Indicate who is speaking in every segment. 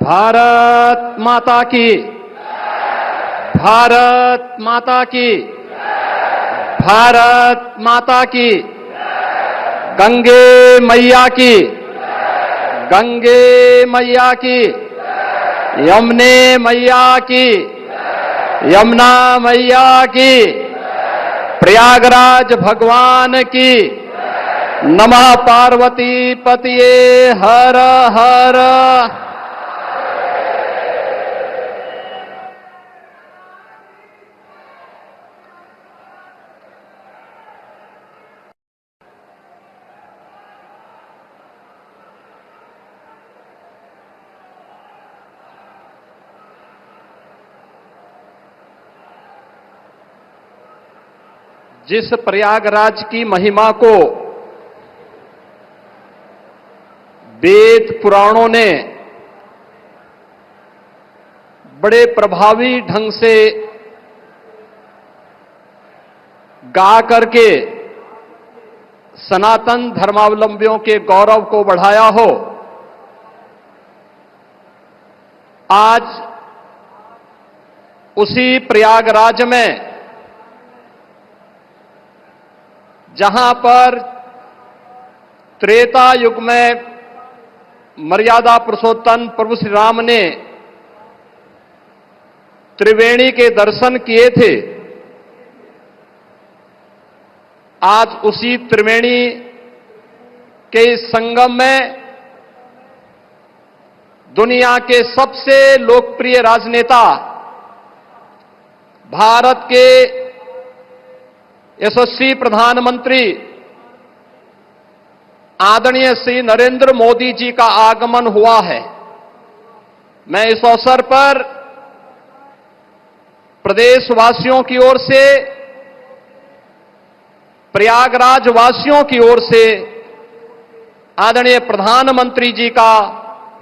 Speaker 1: भारत माता की, भारत माता की, भारत माता की, गंगे मैया की, गंगे मैया की, यमुने मैया की, यमुना मैया की, प्रयागराज भगवान की, नमः पार्वती पतिये हर हर। जिस प्रयागराज की महिमा को वेद पुराणों ने बड़े प्रभावी ढंग से गा करके सनातन धर्मावलंबियों के गौरव को बढ़ाया हो, आज उसी प्रयागराज में जहां पर त्रेता युग में मर्यादा पुरुषोत्तम प्रभु श्री राम ने त्रिवेणी के दर्शन किए थे, आज उसी त्रिवेणी के संगम में दुनिया के सबसे लोकप्रिय राजनेता, भारत के यशस्वी प्रधानमंत्री आदरणीय श्री नरेंद्र मोदी जी का आगमन हुआ है। मैं इस अवसर पर प्रदेशवासियों की ओर से, प्रयागराज वासियों की ओर से आदरणीय प्रधानमंत्री जी का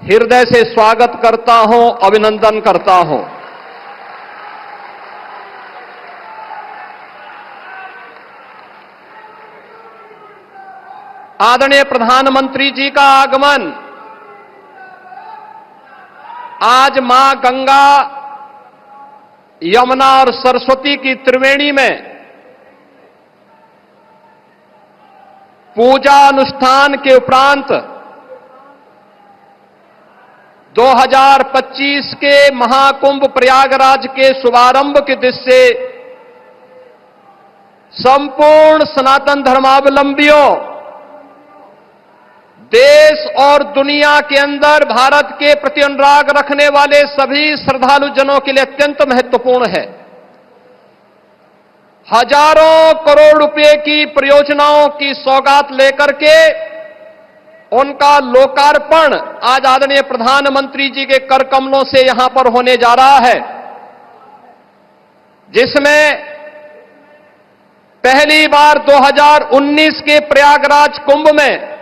Speaker 1: हृदय से स्वागत करता हूं, अभिनंदन करता हूं। आदरणीय प्रधानमंत्री जी का आगमन आज मां गंगा, यमुना और सरस्वती की त्रिवेणी में पूजा अनुष्ठान के उपरांत 2025 के महाकुंभ प्रयागराज के शुभारंभ की दृष्टि से संपूर्ण सनातन धर्मावलंबियों, देश और दुनिया के अंदर भारत के प्रति अनुराग रखने वाले सभी श्रद्धालु जनों के लिए अत्यंत महत्वपूर्ण है। हजारों करोड़ रुपए की परियोजनाओं की सौगात लेकर के उनका लोकार्पण आज आदरणीय प्रधानमंत्री जी के कर कमलों से यहां पर होने जा रहा है, जिसमें पहली बार 2019 के प्रयागराज कुंभ में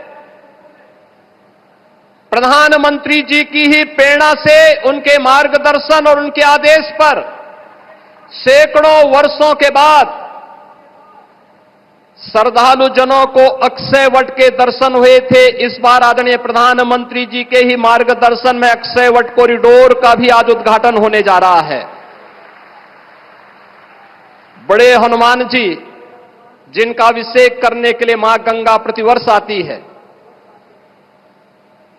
Speaker 1: प्रधानमंत्री जी की ही प्रेरणा से, उनके मार्गदर्शन और उनके आदेश पर सैकड़ों वर्षों के बाद श्रद्धालु जनों को अक्षय वट के दर्शन हुए थे। इस बार आदरणीय प्रधानमंत्री जी के ही मार्गदर्शन में अक्षय वट कॉरिडोर का भी आज उद्घाटन होने जा रहा है। बड़े हनुमान जी, जिनका अभिषेक करने के लिए मां गंगा प्रतिवर्ष आती है,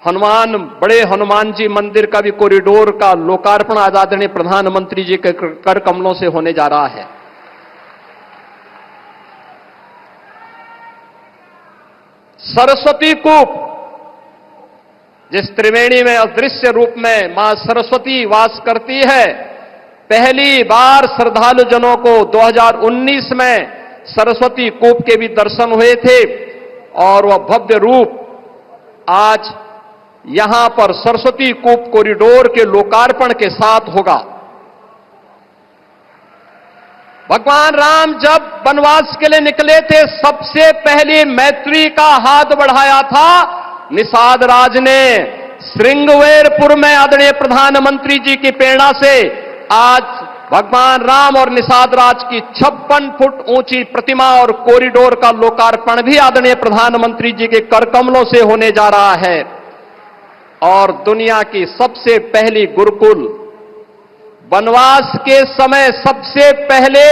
Speaker 1: बड़े हनुमान जी मंदिर का भी कॉरिडोर का लोकार्पण आज आदरणीय प्रधानमंत्री जी के कर कमलों से होने जा रहा है। सरस्वती कूप, जिस त्रिवेणी में अदृश्य रूप में मां सरस्वती वास करती है, पहली बार श्रद्धालु जनों को 2019 में सरस्वती कूप के भी दर्शन हुए थे और वह भव्य रूप आज यहां पर सरस्वती कूप कॉरिडोर के लोकार्पण के साथ होगा। भगवान राम जब वनवास के लिए निकले थे, सबसे पहली मैत्री का हाथ बढ़ाया था निषाद राज ने। श्रृंगवेरपुर में आदरणीय प्रधानमंत्री जी की प्रेरणा से आज भगवान राम और निषाद राज की 56 फुट ऊंची प्रतिमा और कॉरिडोर का लोकार्पण भी आदरणीय प्रधानमंत्री जी के कर कमलों से होने जा रहा है। और दुनिया की सबसे पहली गुरुकुल, वनवास के समय सबसे पहले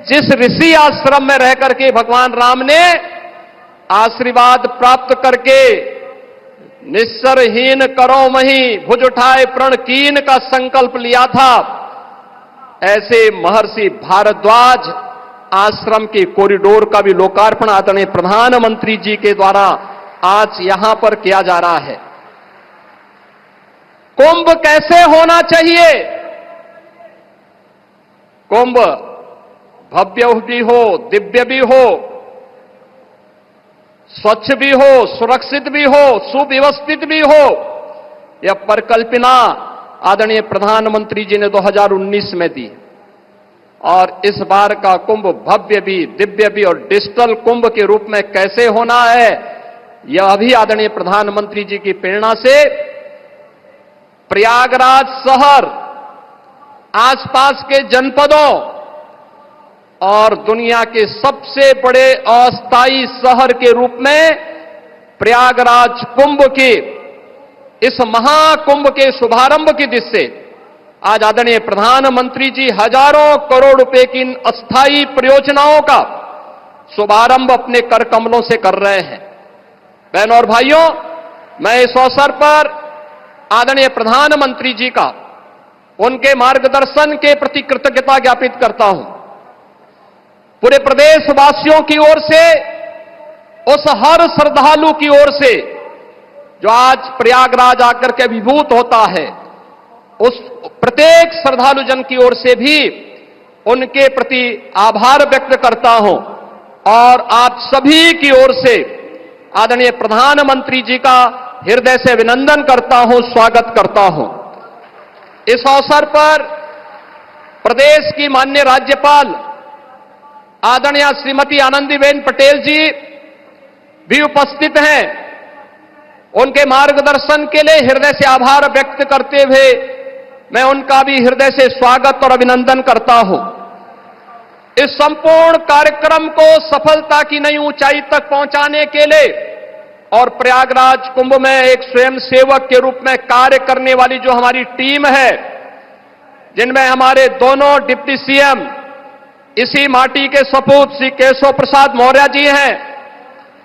Speaker 1: जिस ऋषि आश्रम में रहकर के भगवान राम ने आशीर्वाद प्राप्त करके निस्सरहीन करो मही भुज उठाए प्रण कीन का संकल्प लिया था, ऐसे महर्षि भारद्वाज आश्रम के कॉरिडोर का भी लोकार्पण आदरणीय प्रधानमंत्री जी के द्वारा आज यहां पर किया जा रहा है। कुंभ कैसे होना चाहिए? कुंभ भव्य भी हो, दिव्य भी हो, स्वच्छ भी हो, सुरक्षित भी हो, सुव्यवस्थित भी हो। यह परिकल्पना आदरणीय प्रधानमंत्री जी ने 2019 में दी और इस बार का कुंभ भव्य भी, दिव्य भी और डिजिटल कुंभ के रूप में कैसे होना है, यह भी आदरणीय प्रधानमंत्री जी की प्रेरणा से प्रयागराज शहर, आसपास के जनपदों और दुनिया के सबसे बड़े अस्थायी शहर के रूप में प्रयागराज कुंभ के इस महाकुंभ के शुभारंभ की दिशा से आज आदरणीय प्रधानमंत्री जी हजारों करोड़ रुपए की इन अस्थायी परियोजनाओं का शुभारंभ अपने कर कमलों से कर रहे हैं। बहनों और भाइयों, मैं इस अवसर पर आदरणीय प्रधानमंत्री जी का उनके मार्गदर्शन के प्रति कृतज्ञता ज्ञापित करता हूं। पूरे प्रदेशवासियों की ओर से, उस हर श्रद्धालु की ओर से जो आज प्रयागराज आकर के विभूत होता है, उस प्रत्येक श्रद्धालु जन की ओर से भी उनके प्रति आभार व्यक्त करता हूं और आप सभी की ओर से आदरणीय प्रधानमंत्री जी का हृदय से अभिनंदन करता हूं, स्वागत करता हूं। इस अवसर पर प्रदेश की माननीय राज्यपाल आदरणीय श्रीमती आनंदीबेन पटेल जी भी उपस्थित हैं। उनके मार्गदर्शन के लिए हृदय से आभार व्यक्त करते हुए मैं उनका भी हृदय से स्वागत और अभिनंदन करता हूं। इस संपूर्ण कार्यक्रम को सफलता की नई ऊंचाई तक पहुंचाने के लिए और प्रयागराज कुंभ में एक स्वयंसेवक के रूप में कार्य करने वाली जो हमारी टीम है, जिनमें हमारे दोनों डिप्टी सीएम इसी माटी के सपूत श्री केशव प्रसाद मौर्य जी हैं,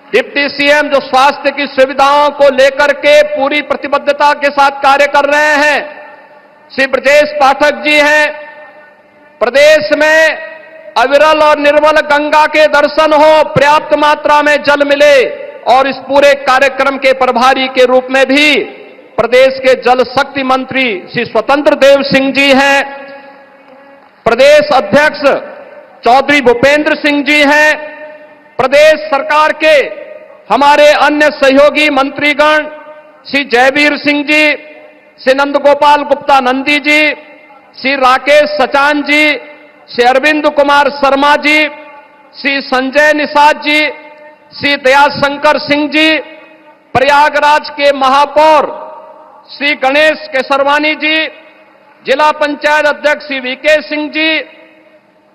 Speaker 1: डिप्टी सीएम जो स्वास्थ्य की सुविधाओं को लेकर के पूरी प्रतिबद्धता के साथ कार्य कर रहे हैं, श्री ब्रजेश पाठक जी हैं। प्रदेश में अविरल और निर्मल गंगा के दर्शन हो, पर्याप्त मात्रा में जल मिले और इस पूरे कार्यक्रम के प्रभारी के रूप में भी प्रदेश के जल शक्ति मंत्री श्री स्वतंत्र देव सिंह जी हैं, प्रदेश अध्यक्ष चौधरी भूपेंद्र सिंह जी हैं, प्रदेश सरकार के हमारे अन्य सहयोगी मंत्रीगण श्री जयवीर सिंह जी, श्री नंदगोपाल गुप्ता नंदी जी, श्री राकेश सचान जी, श्री अरविंद कुमार शर्मा जी, श्री संजय निषाद जी, श्री दयाशंकर सिंह जी, प्रयागराज के महापौर श्री गणेश केसरवानी जी, जिला पंचायत अध्यक्ष श्री वीके सिंह जी,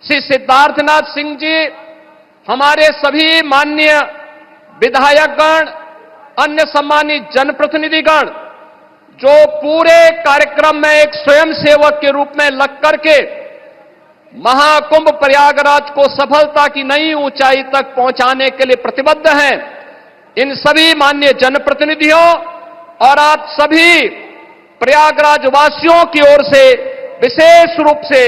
Speaker 1: श्री सिद्धार्थनाथ सिंह जी, हमारे सभी माननीय विधायकगण, अन्य सम्मानित जनप्रतिनिधिगण जो पूरे कार्यक्रम में एक स्वयंसेवक के रूप में लग करके महाकुंभ प्रयागराज को सफलता की नई ऊंचाई तक पहुंचाने के लिए प्रतिबद्ध हैं, इन सभी माननीय जनप्रतिनिधियों और आप सभी प्रयागराज वासियों की ओर से विशेष रूप से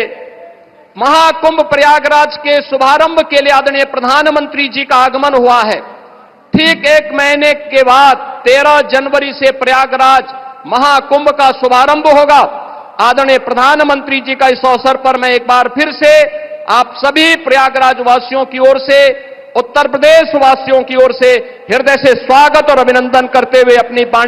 Speaker 1: महाकुंभ प्रयागराज के शुभारंभ के लिए आदरणीय प्रधानमंत्री जी का आगमन हुआ है। ठीक एक महीने के बाद 13 जनवरी से प्रयागराज महाकुंभ का शुभारंभ होगा। आदरणीय प्रधानमंत्री जी का इस अवसर पर मैं एक बार फिर से आप सभी प्रयागराज वासियों की ओर से, उत्तर प्रदेश वासियों की ओर से हृदय से स्वागत और अभिनंदन करते हुए अपनी वाणी